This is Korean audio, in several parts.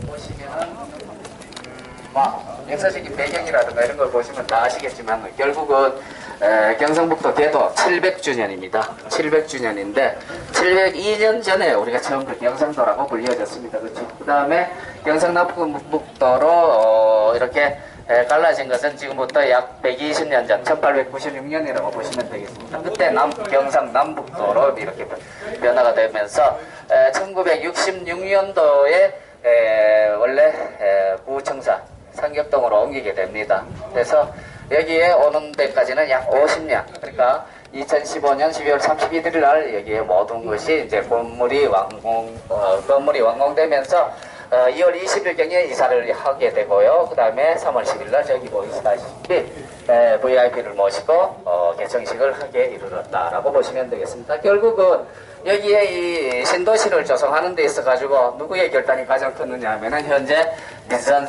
보시면은 역사적인 배경이라든가 이런 걸 보시면 다 아시겠지만 결국은 경상북도 개도 700주년입니다. 700주년인데 702년 전에 우리가 처음 그 경상도라고 불려졌습니다. 그렇죠? 그 다음에 경상남북도로 이렇게 갈라진 것은 지금부터 약 120년 전 1896년이라고 보시면 되겠습니다. 그때 경상남북도로 이렇게 변화가 되면서 1966년도에 원래 구청사 상격동으로 옮기게 됩니다. 그래서 여기에 오는 데까지는 약 50년, 그러니까 2015년 12월 31일 날 여기에 모든 것이 이제 건물이 완공되면서 2월 20일경에 이사를 하게 되고요. 그 다음에 3월 10일 날 저기 보이시다시피 VIP를 모시고 개청식을 하게 이르렀다라고 보시면 되겠습니다. 결국은 여기에 이 신도시를 조성하는 데 있어 가지고 누구의 결단이 가장 컸느냐 하면은 현재 민선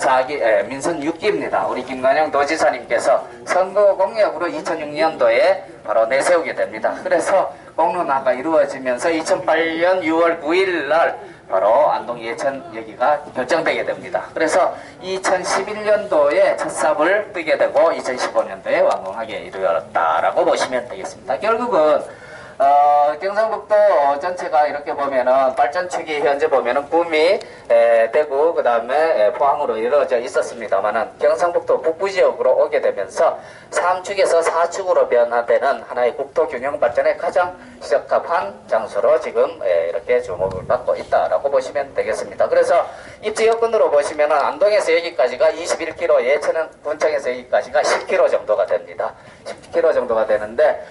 6기입니다. 우리 김관영 도지사님께서 선거 공약으로 2006년도에 바로 내세우게 됩니다. 그래서 공론화가 이루어지면서 2008년 6월 9일 날 바로 안동 예천 여기가 결정되게 됩니다. 그래서 2011년도에 첫 삽을 뜨게 되고 2015년도에 완공하게 이르렀다라고 보시면 되겠습니다. 결국은 경상북도 전체가 이렇게 보면은 발전축이 현재 보면은 구미, 대구, 그 다음에 포항으로 이루어져 있었습니다만은 경상북도 북부 지역으로 오게 되면서 3축에서 4축으로 변화되는 하나의 국토 균형 발전에 가장 적합한 장소로 지금 이렇게 주목을 받고 있다라고 보시면 되겠습니다. 그래서 입지 여건으로 보시면은 안동에서 여기까지가 21km, 예천은 군청에서 여기까지가 10km 정도가 됩니다. 10km 정도가 되는데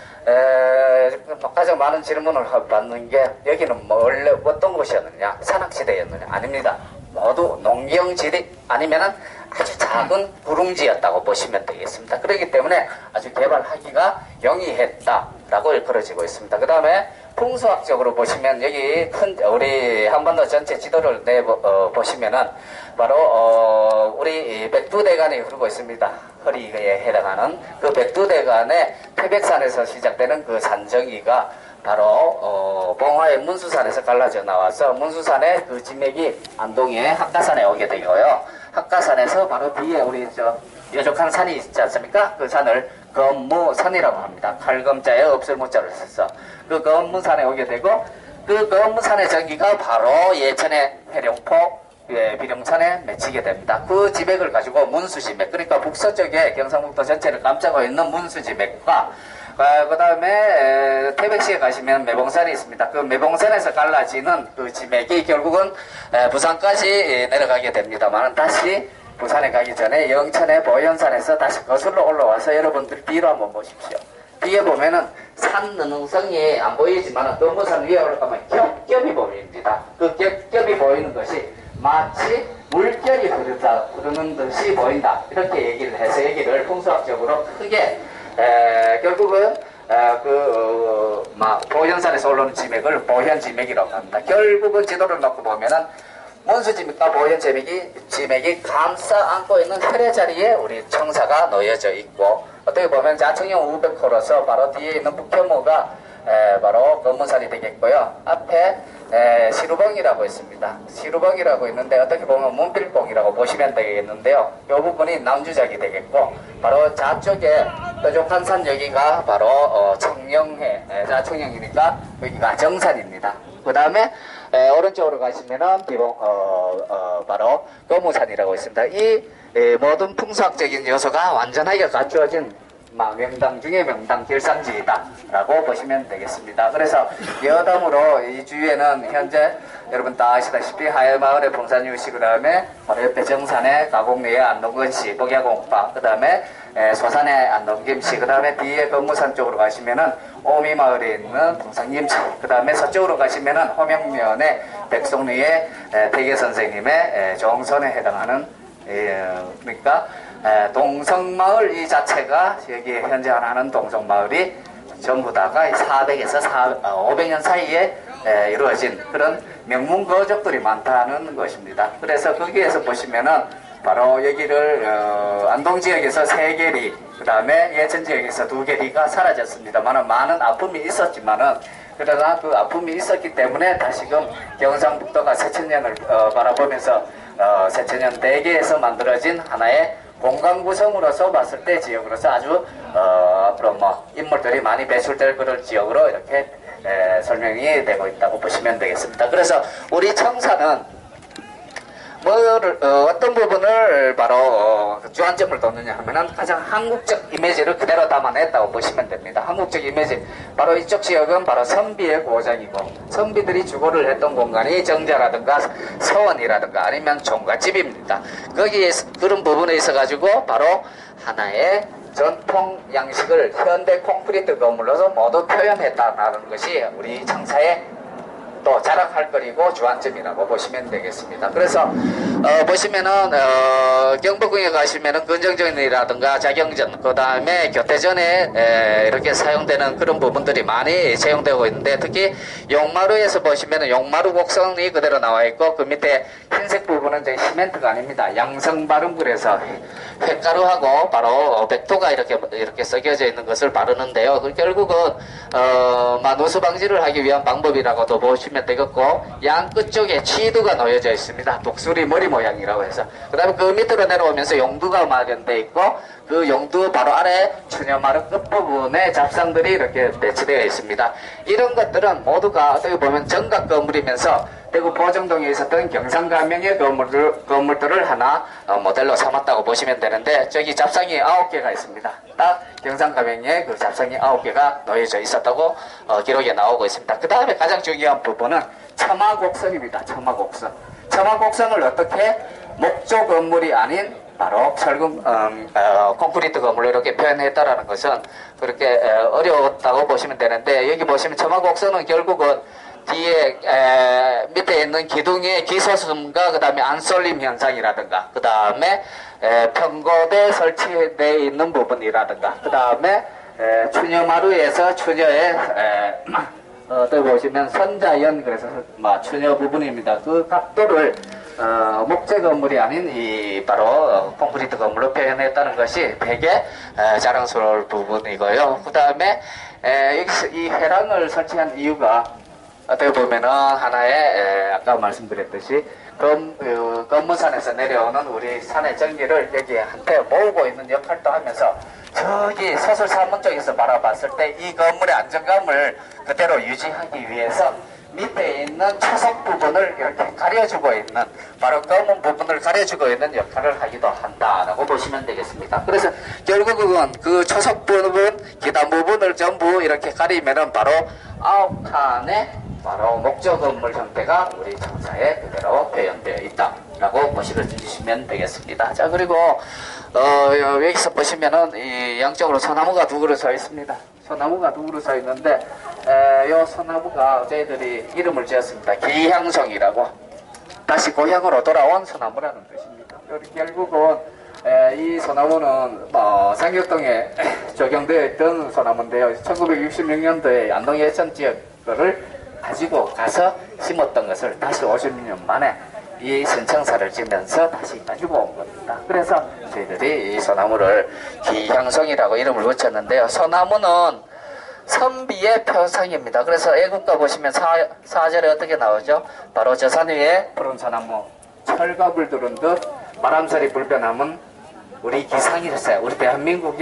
가장 많은 질문을 받는 게 여기는 원래 어떤 곳이었느냐, 산악지대였느냐? 아닙니다. 모두 농경지대 아니면은 아주 작은 부릉지였다고 보시면 되겠습니다. 그렇기 때문에 아주 개발하기가 용이했다라고 일컬어지고 있습니다. 그 다음에 풍수학적으로 보시면 여기 우리 한반도 전체 지도를 보시면은 바로 우리 백두대간이 흐르고 있습니다. 허리에 해당하는 그 백두대간의 태백산에서 시작되는 그 산정이가 바로 봉화의 문수산에서 갈라져 나와서 문수산의 그 진맥이 안동의 학가산에 오게 되고요. 학가산에서 바로 뒤에 우리 뾰족한 산이 있지 않습니까? 그 산을 검무산이라고 합니다. 칼검자에 없을무자를 써서 그 검무산에 오게 되고 그 검무산의 전기가 바로 예천의 회룡포 비룡산에 맺히게 됩니다. 그 지맥을 가지고 문수지맥, 그러니까 북서쪽에 경상북도 전체를 감싸고 있는 문수지맥과 그 다음에 태백시에 가시면 매봉산이 있습니다. 그 매봉산에서 갈라지는 그 지맥이 결국은 부산까지 내려가게 됩니다만 다시 부산에 가기 전에 영천의 보현산에서 다시 거슬러 올라와서 여러분들 뒤로 한번 보십시오. 뒤에 보면은 산 능성이 안 보이지만 금부산 위에 올라가면 겹겹이 보입니다. 그 겹겹이 보이는 것이 마치 물결이 흐르는 듯이 보인다. 이렇게 얘기를 해서 얘기를 풍수학적으로 크게 결국은 보현산에서 올라오는 지맥을 보현지맥이라고 합니다. 결국은 지도를 놓고 보면은 문수지맥과 보현지맥이 감싸 안고 있는 혈의 자리에 우리 청사가 놓여져 있고 어떻게 보면 자청형 우백호로서 바로 뒤에 있는 북현무가 바로 검문산이 되겠고요. 앞에 시루봉이라고 있습니다. 시루봉이라고 있는데 어떻게 보면 문필봉이라고 보시면 되겠는데요. 이 부분이 남주작이 되겠고 바로 좌쪽에 뾰족한 산 여기가 바로 청령해, 자청령이니까 여기가 정산입니다. 그 다음에 오른쪽으로 가시면은 바로 검무산이라고 있습니다. 이 모든 풍수학적인 요소가 완전하게 갖추어진 명당 중에 명당 길상지이다라고 보시면 되겠습니다. 그래서 여담으로 이 주위에는 현재 여러분 다 아시다시피 하회마을의 봉산유씨, 그 다음에 바로 옆에 정산의 가곡리의 안동건씨, 복야공파, 그 다음에 소산의 안동김씨, 그 다음에 뒤에 검무산 쪽으로 가시면은 오미마을에 있는 동상김씨, 그 다음에 서쪽으로 가시면은 호명면의 백송리의 대개선생님의 종선에 해당하는 그러니까 동성마을 이 자체가 여기 현재 하는 동성마을이 전부 다가 400에서 500년 사이에 이루어진 그런 명문거족들이 많다는 것입니다. 그래서 거기에서 보시면은 바로 여기를 안동지역에서 3개리, 그 다음에 예천지역에서 2개리가 사라졌습니다만 많은 아픔이 있었지만은 그러나 그 아픔이 있었기 때문에 다시금 경상북도가 새천년을 바라보면서 세천년 대계에서 만들어진 하나의 공간 구성으로서 봤을 때 지역으로서 아주 앞으로 뭐 인물들이 많이 배출될 그런 지역으로 이렇게 설명이 되고 있다고 보시면 되겠습니다. 그래서 우리 청사는 어떤 부분을 바로 주안점을 뒀느냐 하면은 가장 한국적 이미지를 그대로 담아냈다고 보시면 됩니다. 한국적 이미지, 바로 이쪽 지역은 바로 선비의 고장이고, 선비들이 주거를 했던 공간이 정자라든가 서원이라든가 아니면 종갓집입니다. 거기에 그런 부분에 있어 가지고 바로 하나의 전통 양식을 현대 콘크리트 건물로서 모두 표현했다는 것이 우리 청사의 또 자랑할 거리고 주안점이라고 보시면 되겠습니다. 그래서 보시면은 경복궁에 가시면은 근정전이라든가 자경전, 그 다음에 교태전에 이렇게 사용되는 그런 부분들이 많이 사용되고 있는데, 특히 용마루에서 보시면은 용마루 곡선이 그대로 나와 있고, 그 밑에 흰색 부분은 이제 시멘트가 아닙니다. 양성 발음글에서 횟가루하고 바로 백토가 이렇게 썩여져 있는 것을 바르는데요. 결국은 누수 방지를 하기 위한 방법이라고도 보시면 되겠고, 양 끝쪽에 치두가 놓여져 있습니다. 독수리 머리 모양이라고 해서. 그 다음에 그 밑으로 내려오면서 용두가 마련되어 있고, 그 용두 바로 아래 추녀마루 끝부분에 잡상들이 이렇게 배치되어 있습니다. 이런 것들은 모두가 어떻게 보면 정각 건물이면서 대구 보정동에 있었던 경상가명의 건물들을 하나 모델로 삼았다고 보시면 되는데, 저기 잡상이 9개가 있습니다. 딱 경상가명에 그 잡상이 9개가 놓여져 있었다고 기록에 나오고 있습니다. 그 다음에 가장 중요한 부분은 첨화곡선입니다. 첨화곡선. 첨화곡선을 어떻게 목조 건물이 아닌 바로 철근 콘크리트 건물로 이렇게 표현했다라는 것은 그렇게 어려웠다고 보시면 되는데, 여기 보시면 첨화곡선은 결국은 뒤에 밑에 있는 기둥의 기소슴과 그 다음에 안쏠림 현상이라든가, 그 다음에 평고대 설치되어 있는 부분이라든가, 그 다음에 추녀마루에서 추녀의 또 보시면 선자연, 그래서 추녀 부분입니다. 그 각도를 목재 건물이 아닌 이 바로 콘크리트 건물로 표현했다는 것이 되게 자랑스러울 부분이고요. 그 다음에 여기서 이 회랑을 설치한 이유가 어떻게 보면은 하나의 아까 말씀드렸듯이 검문산에서 내려오는 우리 산의 전기를 여기에 한테 모으고 있는 역할도 하면서, 저기 서술사문 쪽에서 바라봤을 때 이 건물의 안정감을 그대로 유지하기 위해서 밑에 있는 초석 부분을 이렇게 가려주고 있는, 바로 검은 부분을 가려주고 있는 역할을 하기도 한다라고 보시면 되겠습니다. 그래서 결국은 그 초석 부분, 기단 부분을 전부 이렇게 가리면은 바로 9칸의 바로 목조 건물 형태가 우리 청사에 그대로 표현되어 있다라고 보시면 주시면 되겠습니다. 자, 그리고 여기서 보시면은 이 양쪽으로 소나무가 두 그루 서 있습니다. 소나무가 두 그루 서 있는데, 요 소나무가 저희들이 이름을 지었습니다. 기향송이라고. 다시 고향으로 돌아온 소나무라는 뜻입니다. 결국은 이 소나무는 상격동에 적용되어 있던 소나무인데요. 1966년도에 안동 예천 지역을 가지고 가서 심었던 것을 다시 50년 만에 이 신청사를 지면서 다시 가지고 온 겁니다. 그래서 저희들이 이 소나무를 기향송이라고 이름을 붙였는데요. 소나무는 선비의 표상입니다. 그래서 애국가 보시면 사절에 어떻게 나오죠? 바로 저 산 위에 푸른 소나무, 철갑을 두른 듯 바람소리 불변함은 우리 기상이었어요. 우리 대한민국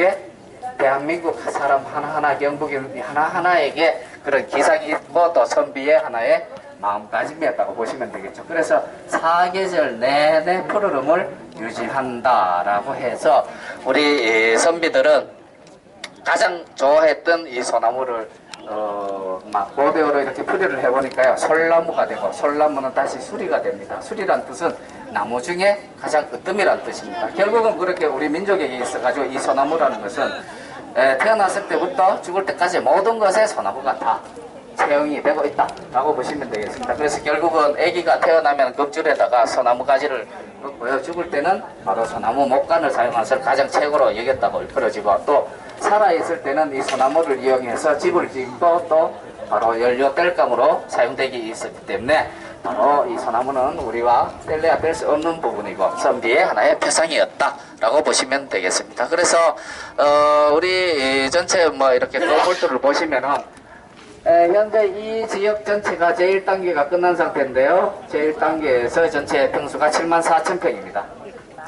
사람 하나하나, 경북인 하나하나에게 그런 기상이 있고 또 선비의 하나의 마음가짐이었다고 보시면 되겠죠. 그래서 사계절 내내 푸르름을 유지한다라고 해서 우리 선비들은 가장 좋아했던 이 소나무를 고대어로 이렇게 풀이를 해보니까요, 솔나무가 되고, 솔나무는 다시 수리가 됩니다. 수리란 뜻은 나무 중에 가장 으뜸이란 뜻입니다. 결국은 그렇게 우리 민족에게 있어가지고 이 소나무라는 것은 태어났을 때부터 죽을 때까지 모든 것에 소나무가 다 채용이 되고 있다라고 보시면 되겠습니다. 그래서 결국은 아기가 태어나면 겁줄에다가 소나무 가지를 넣고요, 죽을 때는 바로 소나무 목간을 사용한 것을 가장 최고로 여겼다고 일컬어지고, 또 살아있을 때는 이 소나무를 이용해서 집을 짓고 또 바로 연료 땔감으로 사용되기 있었기 때문에 바로 이 소나무는 우리와 뗄래야 뗄 수 없는 부분이고 선비의 하나의 표상이었다라고 보시면 되겠습니다. 그래서 우리 전체 이렇게 건물들을 보시면은 현재 이 지역 전체가 제1단계가 끝난 상태인데요. 제1단계에서 전체 평수가 74,000평입니다.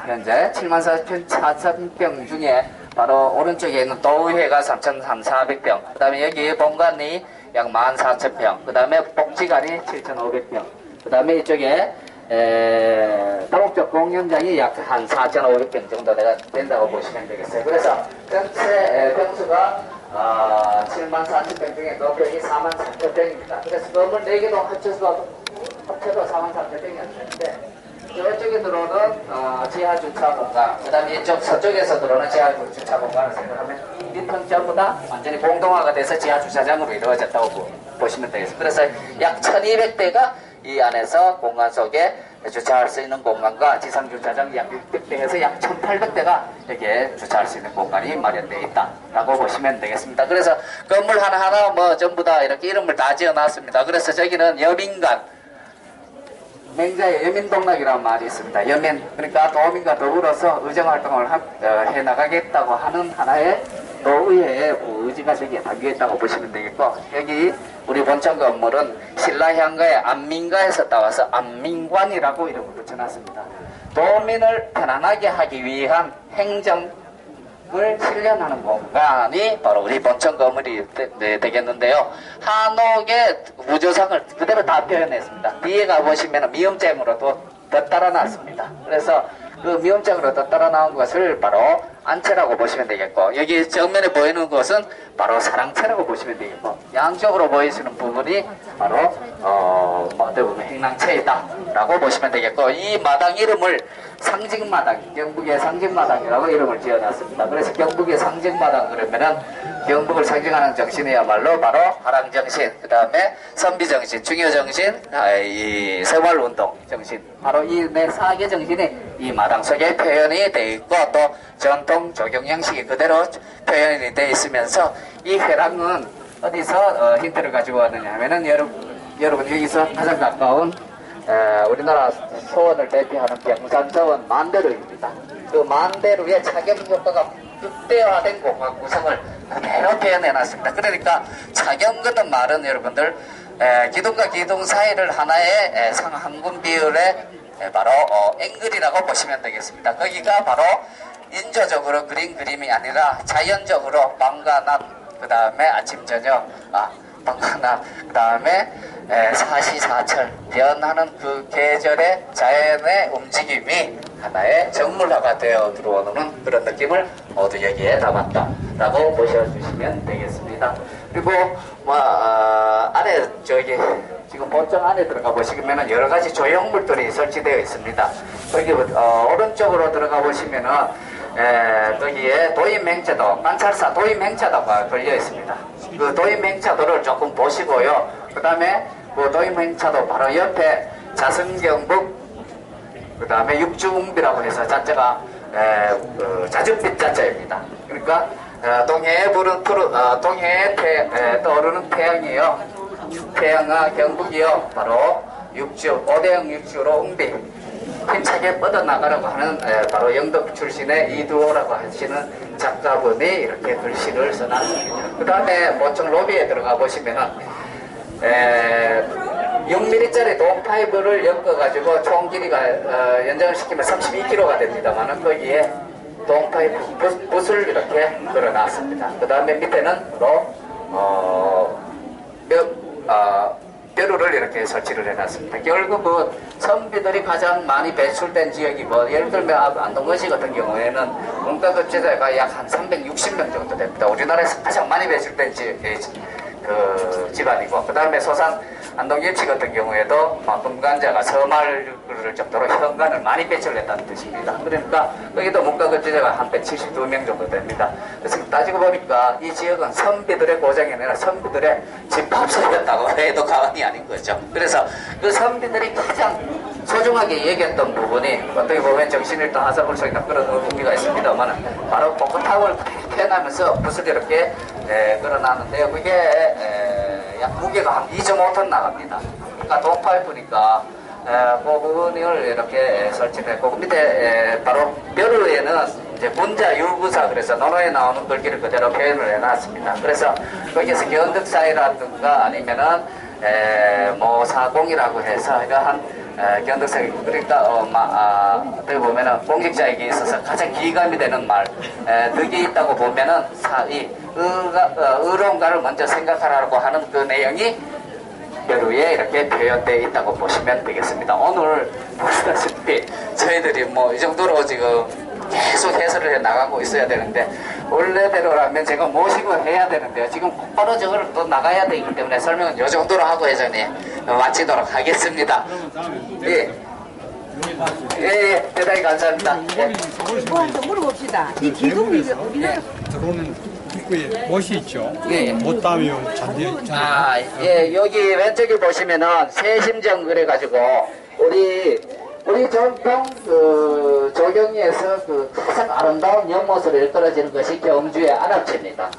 현재 74,000평 중에 바로 오른쪽에 있는 도의회가 3,400평, 그 다음에 여기 본관이 약 14,000평, 그 다음에 복지관이 7,500평, 그 다음에 이쪽에 다목적 공연장이 약 한 4,500평 정도 된다고 보시면 되겠어요. 그래서 전체 평수가 74,000평 중에 건물이 44,000평입니다. 그래서 건물 4개도 합쳐도 44,000평이었는데 이쪽에 들어오는 지하 주차 공간, 그 다음에 이쪽 서쪽에서 들어오는 지하 주차 공간을 생각하면 이 평 전부 다 완전히 공동화가 돼서 지하 주차장으로 이루어졌다고 보시면 되겠습니다. 그래서 약 1200대가 이 안에서 공간 속에 주차할 수 있는 공간과 지상 주차장 약 600대에서 약 1800대가 여기에 주차할 수 있는 공간이 마련되어 있다라고 보시면 되겠습니다. 그래서 건물 하나하나 뭐 전부 다 이렇게 이름을 다 지어 놨습니다. 그래서 저기는 여민관, 맹자의 여민동락이라는 말이 있습니다. 여민, 그러니까 도민과 더불어서 의정활동을 해나가겠다고 하는 하나의 도의회의 의지가 저기에 담겨있다고 보시면 되겠고, 여기 우리 본청 건물은 신라향가의 안민가에서 따와서 안민관이라고 이름을 붙여놨습니다. 도민을 편안하게 하기 위한 행정을 실현하는 공간이 바로 우리 본청 건물이 되겠는데요. 한옥의 우조상을 그대로 다 표현했습니다. 뒤에 가보시면 미음장으로도 덧따라 놨습니다. 그래서 그 미음장으로 덧따라 나온 것을 바로 안채라고 보시면 되겠고, 여기 정면에 보이는 것은 바로 사랑채라고 보시면 되겠고, 양쪽으로 보이시는 부분이 바로 어떻게 보면 행랑채이다 라고 보시면 되겠고, 이 마당 이름을 상징마당, 경북의 상징마당이라고 이름을 지어놨습니다. 그래서 경북의 상징마당 그러면은 경북을 상징하는 정신이야말로 바로 화랑정신, 그 다음에 선비정신, 중요정신, 이 생활운동 정신, 바로 이 네 4개 정신이 이 마당 속에 표현이 되어 있고, 또 전통 적용 형식이 그대로 표현이 되어 있으면서, 이 회랑은 어디서 힌트를 가지고 왔느냐 하면은 여러분 여기서 가장 가까운 우리나라 소원을 대표하는 병산서원 만대루입니다. 그 만대루의 착용 효과가 극대화된 공간 구성을 그대로 표현해놨습니다. 그러니까 착용거든 말은 여러분들 기둥과 기둥 사이를 하나의 상한군 비율의 바로 앵글이라고 보시면 되겠습니다. 거기가 바로 인조적으로 그린 그림이 아니라 자연적으로 밤과 낮, 그 다음에 아침 저녁, 밤과 낮, 그 다음에 사시사철 변하는 그 계절의 자연의 움직임이 하나의 정물화가 되어 들어오는 그런 느낌을 모두 여기에 담았다라고 보셔주시면 되겠습니다. 그리고 안에 저기 지금 본청 안에 들어가 보시면은 여러 가지 조형물들이 설치되어 있습니다. 거기 오른쪽으로 들어가 보시면은 거기에 도입맹차도, 관찰사 도입맹차도가 걸려 있습니다. 그 도입맹차도를 조금 보시고요. 그 다음에 그 도입맹차도 바로 옆에 자승경북, 그 다음에 육주웅비라고 해서 자체가 자줏빛 자체입니다. 그러니까 동해에 떠오르는 태양이요. 태양아 경북이요. 바로 육주, 5대형 육주로 웅비. 힘차게 뻗어나가라고 하는 바로 영덕 출신의 이두호라고 하시는 작가분이 이렇게 글씨를 써놨습니다. 그 다음에 본청 로비에 들어가 보시면은 6mm짜리 동파이브를 엮어가지고 총 길이가 연장을 시키면 32km가 됩니다만은 거기에 동파이브 붓을 이렇게 걸어놨습니다. 그 다음에 밑에는 벼루를 이렇게 설치를 해놨습니다. 결국은 선비들이 가장 많이 배출된 지역이 예를 들면 안동거시 같은 경우에는 문과급제자가 약 한 360명 정도 됩니다. 우리나라에서 가장 많이 배출된 집안이고, 그 다음에 소산 안동일치 같은 경우에도 금관자가 서마를 정도로 현관을 많이 배출했다는 뜻입니다. 그러니까 여기도 문과급제자가 한 172명 정도 됩니다. 그래서 따지고 보니까 이 지역은 선비들의 고장이 아니라 선비들의 집합소였다고 해도 과언이 아닌 거죠. 그래서 그 선비들이 가장 소중하게 얘기했던 부분이 어떻게 보면 정신일도 하사불성이나 그런 의미가 있습니다만 바로 벚꽃탑을 표현하면서 붓을 이렇게 걸어놨는데요. 그게 약 무게가 한 2.5톤 나갑니다. 그러니까 동파이프니까 그 부분을 이렇게 설치했고, 그 밑에 바로 벼루에는 이제 문자 유구사 그래서 논어에 나오는 글귀를 그대로 표현을 해놨습니다. 그래서 거기에서 견득사이라든가 아니면은 뭐 사공이라고 해서 이러한 견득사이 그러니까 어떻게 보면은 공직자에게 있어서 가장 기감이 되는 말 덕이 있다고 보면은 이 의론가를 먼저 생각하라고 하는 그 내용이 벼루에 이렇게 표현되어 있다고 보시면 되겠습니다. 오늘 보시다시피 저희들이 뭐 이 정도로 지금 계속 해설을 해 나가고 있어야 되는데 원래대로라면 제가 모시고 해야 되는데요. 지금 곧바로 저걸 또 나가야 되기 때문에 설명은 이 정도로 하고 회장님 마치도록 하겠습니다. 예. 예, 대단히 감사합니다. 예. 물어봅시다. 이 기금이 우리나라 들어오는 입구에 못이 있죠. 예. 못 따면 잔디. 예, 여기 왼쪽에 보시면은 새심정 그래가지고 우리 전통 그 조경리에서 그 가장 아름다운 연못으로 일컬어지는 것이 경주의 안압지입니다.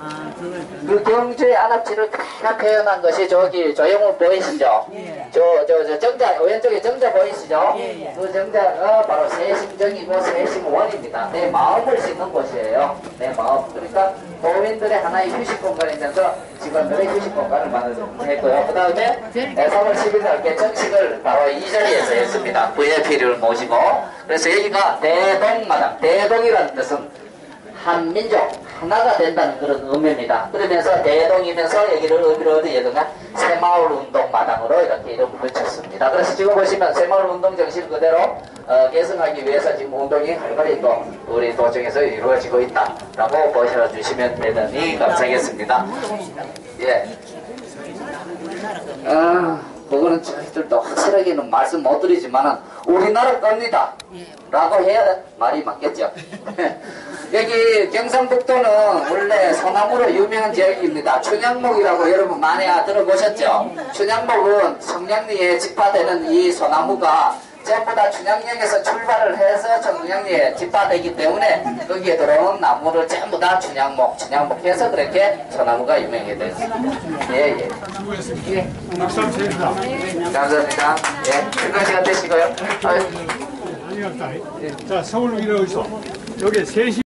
그 경주의 안압지를 다 표현한 것이 저기 조형물 보이시죠? 저 정자 왼쪽에 정자 보이시죠? 그 정자가 바로 새심정이고 새심원입니다. 내 마음을 싣는 곳이에요. 내 마음. 그러니까 도민들의 하나의 휴식 공간이면서 직원들의 휴식 공간을 마련했고요. 그 다음에 3월 10일 날 개청식을 바로 이 자리에서 했습니다. VIP를 모시고. 그래서 여기가 대동마당. 대동이라는 뜻은 한 민족 하나가 된다는 그런 의미입니다. 그러면서 대동이면서 여기를 의미로 얻으려다가 새마을 운동마당으로 이렇게 이름을 붙였습니다. 그래서 지금 보시면 새마을 운동 정신 그대로 계승하기 위해서 지금 운동이 활발히 또 우리 도청에서 이루어지고 있다라고 보셔주시면 되더니 감사하겠습니다. 예. 그거는 저희들도 확실하게는 말씀 못 드리지만은 우리나라 겁니다 라고 해야 말이 맞겠죠. 여기 경상북도는 원래 소나무로 유명한 지역입니다. 춘향목이라고 여러분 많이 들어보셨죠? 춘향목은 청량리에 집화되는 이 소나무가 전부 다 춘향역에서 출발을 해서 청량리에 집화되기 때문에 거기에 들어온 나무를 전부 다 춘향목 해서 그렇게 소나무가 유명해졌습니다. 예. 수고했습니다. 박수 한번 드립니다. 감사합니다. 예. 끝까지 시간 되시고요. 아니, 자, 서울 위로에서 여기 3시